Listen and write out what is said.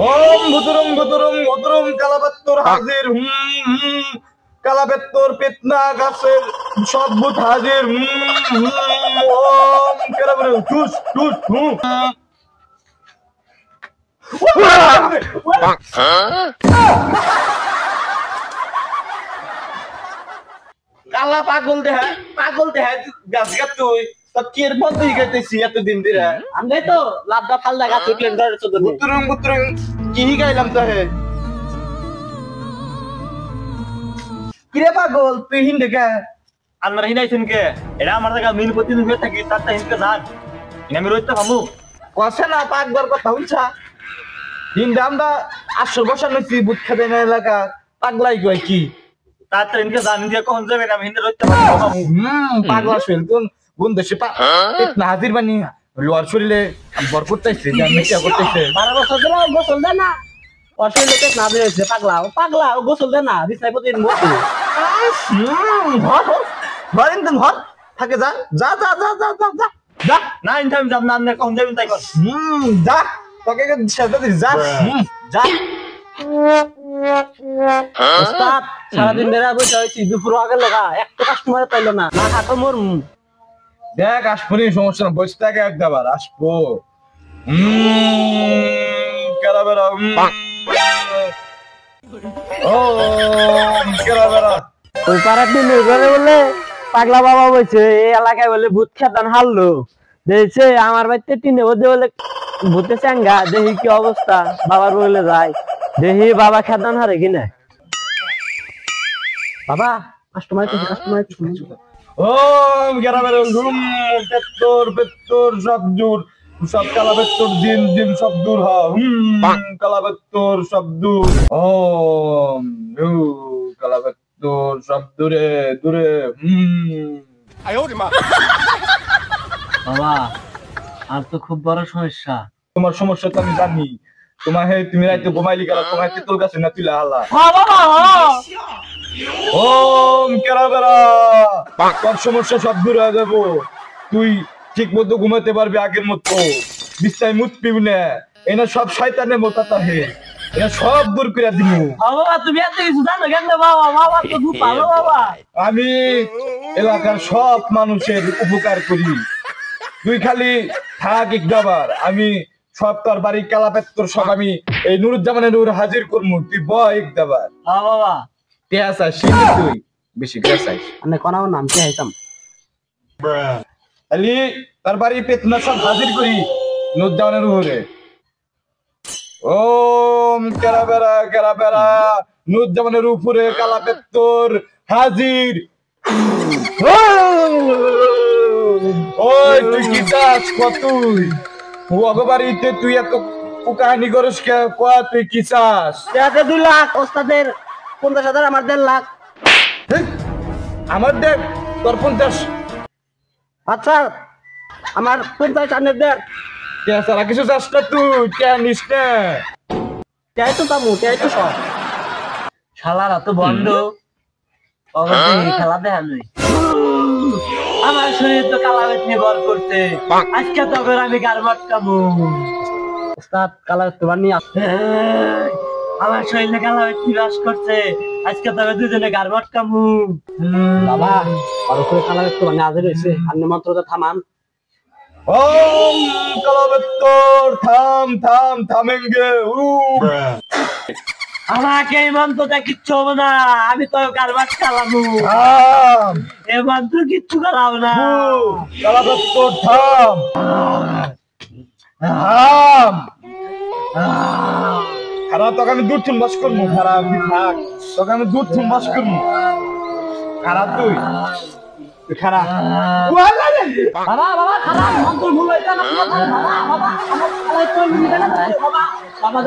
ওম ভুতুরুম ভুতুরুম ভুতুরুম কালাপাত্তর হাজির কালাপাত্তর পেতনা গাছের সব ভূত হাজির ওম কেরাবরে টুস টুস কালা পাগল দেহা গাছ গাছ তুই তো কের বন্ধ হয়ে গেতেছি এতদিন ধরে আমি তো লাভটা ফালদা গাছ উঠলেন ধরে চোদ্দ ভুতুরুম ভুতুরুম কি গাইলাম তো হে কিরে পাগল তুই হিন্দে কে আপনারা হিনাইছেন কে এটা আমার জায়গা মিল প্রতিদিন হয়ে থাকি তারটা হিনকে যান আমি রইতে ভামু কষে না পাকবার কথা শুনছা হিন্দে আমরা আসর বসানো হয়েছি বুট খেতে না এলাকা পাগলাই কয় কি তারটা হিনকে যান দিয়ে কখন যাবেন আমি হিন্দে রইতে ভামু পাগলা শুন কোন কোন দেশে না হাজির বানি লোয়ার শরীরে বর করতেছে জানি কি করতেছে 12 বছর ধরে গোসল দেয় না অসুখ লোকে না বেরিয়েছে পাগলা ও গোসল দেয় না বিছাই প্রতিদিন মতো ধরেন তো ধর থাকে যা যা যা যা যা যা যা যা না ইন টাইম যাব না আপনি কখন যাবেন তাই কর যা তোকে সাথে যা যা ওস্তাদ সারাদিন ধরে বসে হয়েছি দুপুর আগে লাগা একটা কাস্টমার পাইলো না না খাতো মোর দেখ আসবনি সমস্যা না বসে থাকে একবার আসবো কেরাবেরা ও কেরাবেরা ওই পাড়ার দিন ঘরে বলে পাগলা বাবা বলছে এই এলাকায় বলে ভূত খেতান হারলো দেখছে আমার বাড়িতে টিনে ওদের বলে ভূতে চাঙ্গা দেখি কি অবস্থা বাবার বলে যায় দেখি বাবা খেতান হারে কিনা বাবা কাস্টমার ওম কেরাবেরা পেত্তর পেত্তর সব দূর সব কালাবেত্তর দিন দিন সব দূর হ কালাবেত্তর সব দূর ওম কালাবেত্তর সব দূরে দূরে বাবা আর তো খুব বড় সমস্যা তোমার সমস্যা তো আমি জানি তোমার হে তুমি রাইতে ঘুমাইলি গেলা তোমার তেতুল গাছে না তুইলা হালা ওম কেরাবেরা তোর সমস্যা সব দূর হয়ে যাবো তুই ঠিক মতো ঘুমাতে পারবি আগের মতো বিস্তায় মুত পিবি না এনা সব শয়তানের মতো তাহে এনা সব দূর করে দিমু বাবা তুমি এত কিছু জানো কেন বাবা বাবা তো খুব ভালো বাবা আমি এলাকার সব মানুষের উপকার করি তুই খালি থাক একবার আমি সব তোর বাড়ি কালাপেত্তর সব আমি এই নুরুজ্জামানের নূর হাজির করমু তুই বয় একবার হ্যাঁ বাবা টেহাস তুই বেশি গ্যাসাইস আমি কোনাও নাম কি আইতাম আলি তার বাড়ি পেতনা সব হাজির করি নুরুজ্জামানের উপরে ওম কেরাবেরা নুরুজ্জামানের উপরে কালাপেত্তর হাজির ওই তুই কি চাস কতুই বাড়িতে তুই এত কাহিনী করিস কে কয়া তুই কি চাস 2 লাখ ওস্তাদের 50,000 আমার 1.5 লাখ আমার দেখ তোর 50 আচ্ছা আমার 50 আনের দেন কে সারা কিছু চাস না তুই কে নিস না চাই তো তামু চাই তো সব শালারা তো বন্ধ অবশ্যই খেলা দেখা নই আমার শরীর তো কালাবেত নির্ভর করতে আজকে তো আমি গারমাট কামু ওস্তাদ কালাবেত তো বানি আছে আমার শরীরে কালাবেত নিবাস করছে আজকে তো দুজনে গারমাট কামু বাবা আর উপরে কালাবেত তো বানি আজে রইছে আপনি মাত্র তো থামান ওম কালাবেত্তর থাম থামেঙ্গে আমাকে এই মন্ত্রটা কিচ্ছু হবে না আমি তো গারমাট কালামু এই মন্ত্র কিচ্ছু কালাম না কালাবেত্তর থাম খারা তোকে আমি দুধ বাস করবো খারা আমি থাক তোকে আমি দুধ বাস করবো খারা তুই খারা বাবা খালা মন্ত্র ভুল হইছে না বাবা আমার কালাই তো নিবে না বাবা বাবা